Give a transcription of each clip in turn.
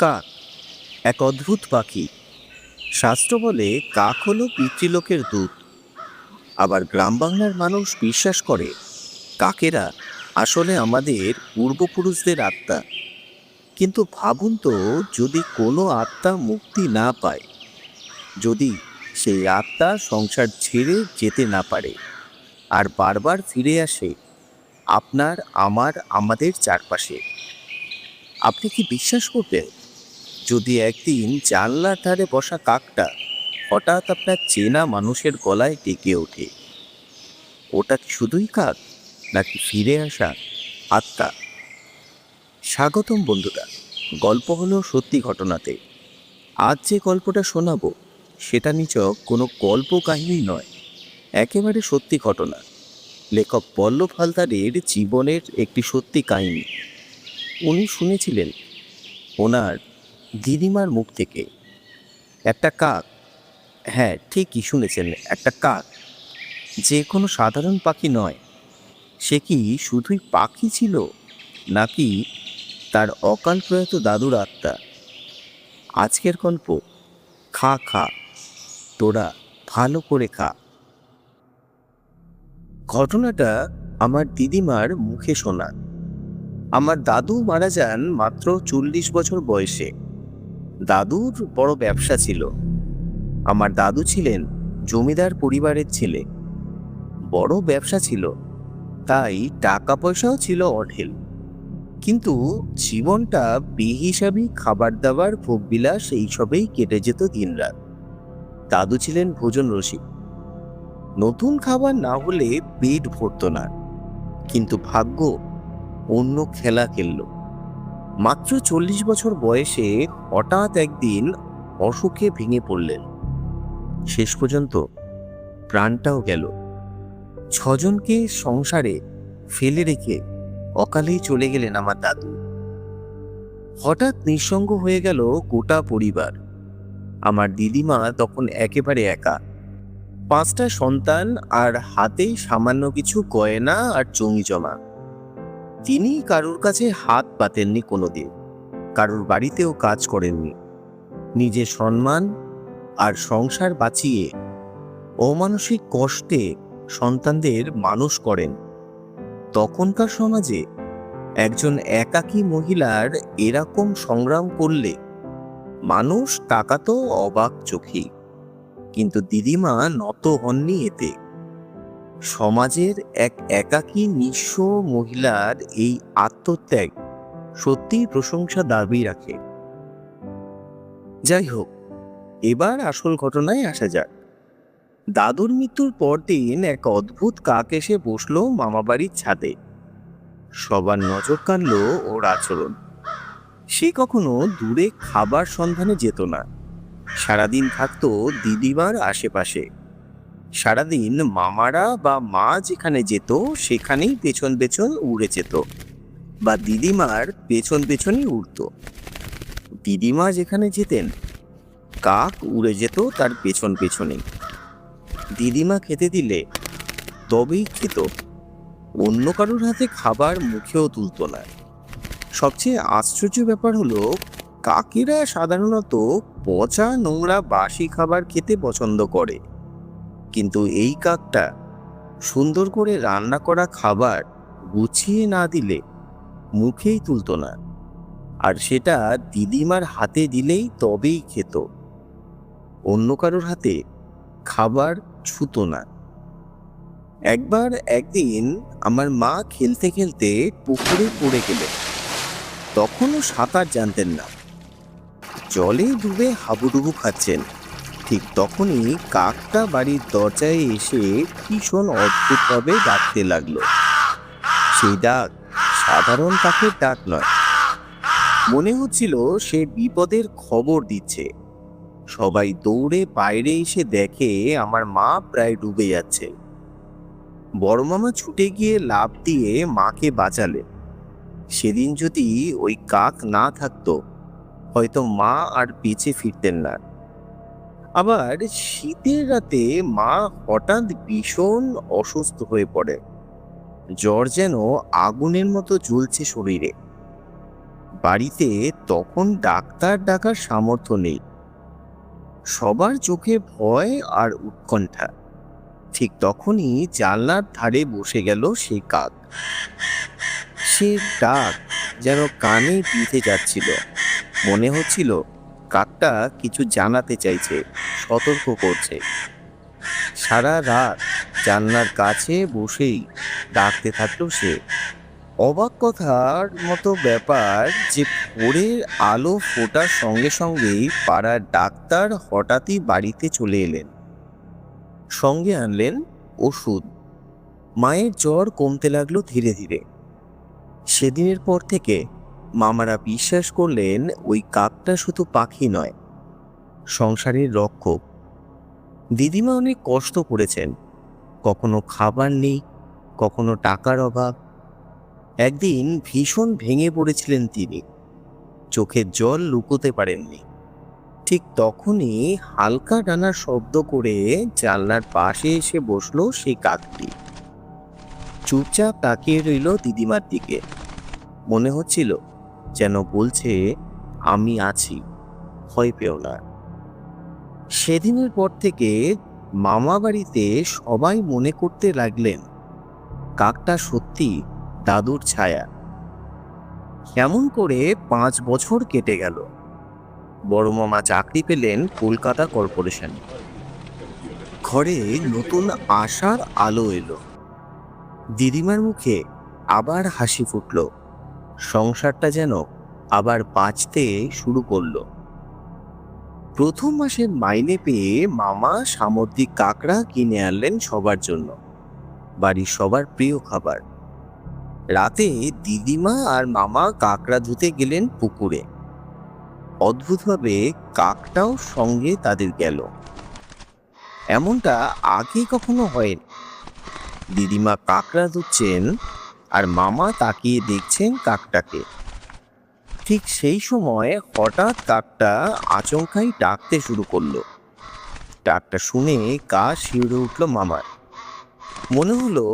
কাক এক অদ্ভুত পাখি। শাস্ত্র বলে কাক হলো পিতৃলোকের দূত। আবার গ্রাম বাংলার মানুষ বিশ্বাস করে কাকেরা আসলে আমাদের পূর্বপুরুষদের আত্মা। কিন্তু ভাবুন তো, যদি কোনো আত্মা মুক্তি না পায়, যদি সেই আত্মা সংসার ছেড়ে যেতে না পারে আর বারবার ফিরে আসে আপনার, আমার, আমাদের চারপাশে, আপনি কি বিশ্বাস করবেন যদি একদিন জানলার ধারে বসা কাকটা হঠাৎ আপনার চেনা মানুষের গলায় ডেকে ওঠে? ওটা কি শুধুই কাক, নাকি ফিরে আসা আত্মা? স্বাগতম বন্ধুরা, গল্প হলো সত্যি ঘটনাতে। আজ যে গল্পটা শোনাবো সেটা নিছক কোনো গল্প কাহিনী নয়, একেবারে সত্যি ঘটনা। লেখক পল্লব হালদারের জীবনের একটি সত্যি কাহিনী। উনি শুনেছিলেন ওনার দিদিমার মুখ থেকে। একটা কাক, হ্যাঁ ঠিকই শুনেছেন, একটা কাক যে কোনো সাধারণ পাখি নয়। সে কি শুধুই পাখি ছিল, নাকি তার অকাল প্রয়াত দাদুর আত্মা? আজকের গল্প খা খা, তোরা ভালো করে খা। ঘটনাটা আমার দিদিমার মুখে শোনা। আমার দাদু মারা যান মাত্র 40 বছর বয়সে। দাদুর বড় ব্যবসা ছিল। আমার দাদু ছিলেন জমিদার পরিবারের ছেলে। বড় ব্যবসা ছিল, তাই টাকা পয়সাও ছিল অঢেল। কিন্তু জীবনটা বেহিসাবি খাবার দাবার, ভোগবিলাস এইসবেই কেটে যেত দিনরাত। দাদু ছিলেন ভোজন রসিক। নতুন খাবার না হলে পেট ভরত না। কিন্তু ভাগ্য অন্য খেলা খেলল। মাত্র 40 বছর বয়সে হঠাৎ একদিন অসুখে ভেঙে পড়লেন। শেষ পর্যন্ত প্রাণটাও গেল। 6 জনকে সংসারে ফেলে রেখে অকালেই চলে গেলেন আমার দাদু। হঠাৎ নিঃসঙ্গ হয়ে গেল গোটা পরিবার। আমার দিদিমা তখন একেবারে একা। 5টা সন্তান আর হাতে সামান্য কিছু গয়না আর জমি জমা। তিনি কারোর কাছে হাত পাতেননি কোনোদিন, কারোর বাড়িতেও কাজ করেননি। নিজের সম্মান আর সংসার বাঁচিয়ে অমানসিক কষ্টে সন্তানদের মানুষ করেন। তখনকার সমাজে একজন একাকী মহিলার এরকম সংগ্রাম করলে মানুষ তাকাতো অবাক চোখে। কিন্তু দিদিমা নত হননি এতে। সমাজের এক একাকী নিঃস্ব মহিলার এই আত্মত্যাগ সত্যিই প্রশংসা দাবি রাখে। যাই হোক, এবার আসল ঘটনায় আসা যাক। দাদুর মৃত্যুর পরদিন এক অদ্ভুত কাক এসে বসলো মামাবাড়ির ছাদে। সবার নজর কাড়ল ওর আচরণ। সে কখনো দূরে খাবার সন্ধানে যেত না। সারাদিন থাকতো দিদিমার আশেপাশে। সারাদিন মামারা বা মা যেখানে যেত সেখানেই পেছন পেছন উড়ে যেত, বা দিদিমার পেছন পেছনই উড়ত। দিদিমা যেখানে যেতেন কাক উড়ে যেত তার পেছন পেছনেই। দিদিমা খেতে দিলে তবেই খেত, অন্য কারোর হাতে খাবার মুখেও তুলত না। সবচেয়ে আশ্চর্য ব্যাপার হলো, কাকেরা সাধারণত পচা নোংরা বাসি খাবার খেতে পছন্দ করে, কিন্তু এই কাকটা সুন্দর করে রান্না করা খাবার গুছিয়ে না দিলে মুখেই তুলত না। আর সেটা দিদিমার হাতে দিলেই তবেই খেত, অন্য কারোর হাতে খাবার ছুতো না। একদিন আমার মা খেলতে খেলতে পুকুরে পড়ে গেলেন। তখনও সাঁতার জানতেন না, জলে ডুবে হাবুডুবু খাচ্ছেন। ঠিক তখনই কাকটা বাড়ির দরজায় এসে ভীষণ অদ্ভুতভাবে ডাকতে লাগলো। সেই ডাক সাধারণ কাকের ডাক নয়। মনে হচ্ছিল সে বিপদের খবর দিচ্ছে। সবাই দৌড়ে বাইরে এসে দেখে আমার মা প্রায় ডুবে যাচ্ছে। বড় মামা ছুটে গিয়ে লাফ দিয়ে মাকে বাঁচালেন। সেদিন যদি ওই কাক না থাকতো, হয়তো মা আর বেঁচে ফিরতেন না। আবার শীতের রাতে মা হঠাৎ ভীষণ অসুস্থ হয়ে পড়ে। জ্বর যেন আগুনের মতো জ্বলছে শরীরে। বাড়িতে তখন ডাক্তার ডাকার সামর্থ্য নেই। সবার চোখে ভয় আর উৎকণ্ঠা। ঠিক তখনই জানলার ধারে বসে গেল সেই কাক। সে ডাক যেন কানে বিঁধে যাচ্ছিল। মনে হচ্ছিল কাকটা কিছু জানাতে চাইছে, সতর্ক করছে। সারা রাত জানলার কাছে বসেই ডাকতে থাকলো সে। অবাক কথার মতো ব্যাপার যে ভোরের আলো ফোটার সঙ্গে সঙ্গেই পাড়ার ডাক্তার হঠাৎই বাড়িতে চলে এলেন। সঙ্গে আনলেন ওষুধ। মায়ের জ্বর কমতে লাগলো ধীরে ধীরে। সেদিনের পর থেকে মামারা বিশ্বাস করলেন ওই কাকটা শুধু পাখি নয়, সংসারের রক্ষক। দিদিমা অনেক কষ্ট করেছেন, কখনো খাবার নেই, কখনো টাকার অভাব। একদিন ভীষণ ভেঙে পড়েছিলেন তিনি, চোখের জল লুকোতে পারেননি। ঠিক তখনই হালকা ডানার শব্দ করে জানলার পাশে এসে বসলো সেই কাকটি। চুপচাপ তাকিয়ে রইল দিদিমার দিকে। মনে হচ্ছিল যেন বলছে, আমি আছি, ভয় পেও না। সেদিনের পর থেকে মামা বাড়িতে সবাই মনে করতে লাগলেন কাকটা সত্যি দাদুর ছায়া। কেমন করে 5 বছর কেটে গেল। বড় মামা চাকরি পেলেন কলকাতা কর্পোরেশনে। ঘরে নতুন আশার আলো এলো। দিদিমার মুখে আবার হাসি ফুটল। সংসারটা যেন আবার বাঁচতে শুরু করলো। প্রথম মাসের মাইনে পেয়ে মামা সামুদ্রিক কাঁকড়া কিনে আনলেন সবার জন্য, বাড়ির সবার প্রিয় খাবার। রাতে দিদিমা আর মামা কাঁকড়া ধুতে গেলেন পুকুরে। অদ্ভুতভাবে কাকটাও সঙ্গে তাদের গেল। এমনটা আগে কখনো হয়নি। দিদিমা কাঁকড়া ধুচ্ছেন আর মামা তাকিয়ে দেখছেন কাকটাকে। ঠিক সেই সময় হঠাৎ কাকটা আচমকাই ডাকতে শুরু করলো। ডাকটা শুনে গা শিউরে উঠল মামার। মনে হলো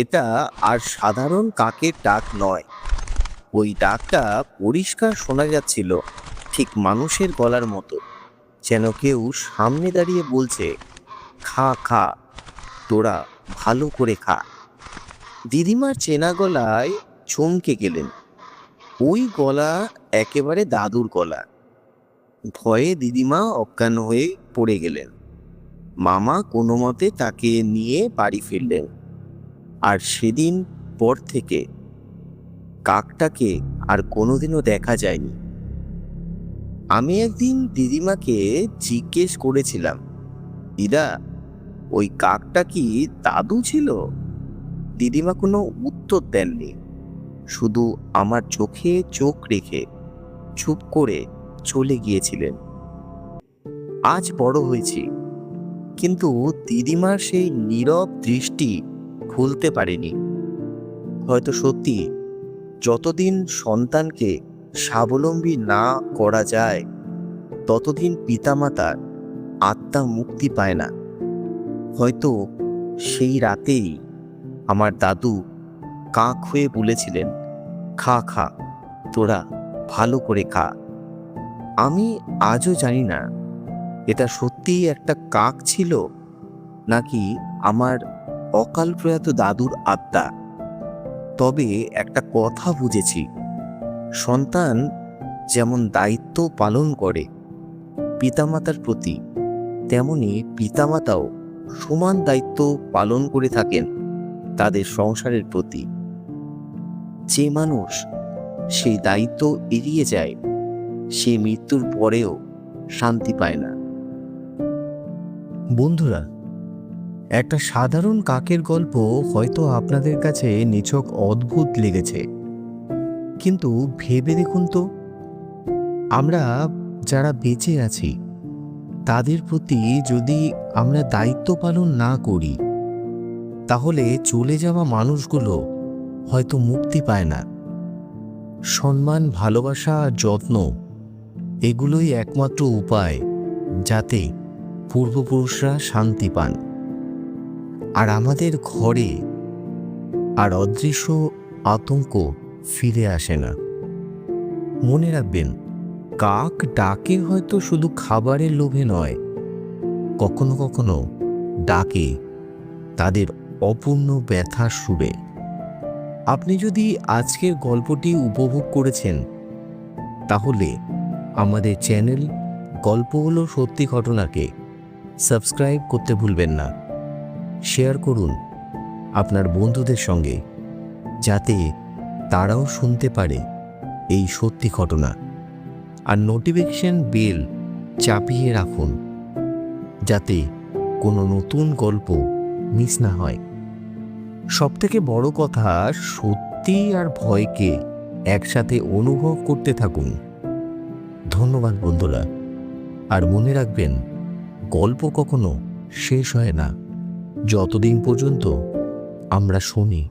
এটা আর সাধারণ কাকের ডাক নয়। ওই ডাকটা পরিষ্কার শোনা যাচ্ছিল, ঠিক মানুষের গলার মতো, যেন কেউ সামনে দাঁড়িয়ে বলছে, খা খা, তোরা ভালো করে খা। দিদিমার চেনা গলায় চমকে গেলেন। ওই গলা একেবারে দাদুর গলা। ভয়ে দিদিমা অজ্ঞান হয়ে পড়ে গেলেন। মামা কোনো মতে তাকে নিয়ে বাড়ি ফিরলেন। আর সেদিন পর থেকে কাকটাকে আর কোনোদিনও দেখা যায়নি। আমি একদিন দিদিমাকে জিজ্ঞেস করেছিলাম, দিদা, ওই কাকটা কি দাদু ছিল? দিদিমা কোনো উত্তর দেননি, শুধু আমার চোখে চোখ রেখে চুপ করে চলে গিয়েছিলেন। আজ বড় হয়েছি, কিন্তু দিদিমার সেই নীরব দৃষ্টি ভুলতে পারিনি। হয়তো সত্যি যতদিন সন্তানকে স্বাবলম্বী না করা যায়, ততদিন পিতামাতার আত্মা মুক্তি পায় না। হয়তো সেই রাতেই আমার দাদু কাক হয়ে বলেছিলেন, খা খা, তোরা ভালো করে খা। আমি আজও জানি না এটা সত্যিই একটা কাক ছিল, নাকি আমার অকাল প্রয়াত দাদুর আত্মা। তবে একটা কথা বুঝেছি, সন্তান যেমন দায়িত্ব পালন করে পিতামাতার প্রতি, তেমনি পিতামাতাও সমান দায়িত্ব পালন করে থাকেন তাদের সংসারের প্রতি। যে মানুষ সেই দায়িত্ব এড়িয়ে যায়, সে মৃত্যুর পরেও শান্তি পায় না। বন্ধুরা, একটা সাধারণ কাকের গল্প হয়তো আপনাদের কাছে নিছক অদ্ভুত লেগেছে, কিন্তু ভেবে দেখুন তো, আমরা যারা বেঁচে আছি তাদের প্রতি যদি আমরা দায়িত্ব পালন না করি, তাহলে চলে যাওয়া মানুষগুলো হয়তো মুক্তি পায় না। সম্মান, ভালোবাসা আর যত্ন, এগুলোই একমাত্র উপায় যাতে পূর্বপুরুষরা শান্তি পান আর আমাদের ঘরে আর অদৃশ্য আতঙ্ক ফিরে আসে না। মনে রাখবেন, কাক ডাকে হয়তো শুধু খাবারের লোভে নয়, কখনো কখনো ডাকে তাদের অপূর্ণ ব্যথার সুরে। আপনি যদি আজকের গল্পটি উপভোগ করেছেন, তাহলে আমাদের চ্যানেল গল্প হলো সত্যি ঘটনাকে সাবস্ক্রাইব করতে ভুলবেন না। শেয়ার করুন আপনার বন্ধুদের সঙ্গে, যাতে তারাও শুনতে পারে এই সত্যি ঘটনা। আর নোটিফিকেশন বেল চাপিয়ে রাখুন, যাতে কোনো নতুন গল্প মিস না হয়। সবথেকে বড় কথা, সত্যি আর ভয়কে একসাথে অনুভব করতে থাকুন। ধন্যবাদ বন্ধুরা। আর মনে রাখবেন, গল্প কখনো শেষ হয় না যতদিন পর্যন্ত আমরা শুনি।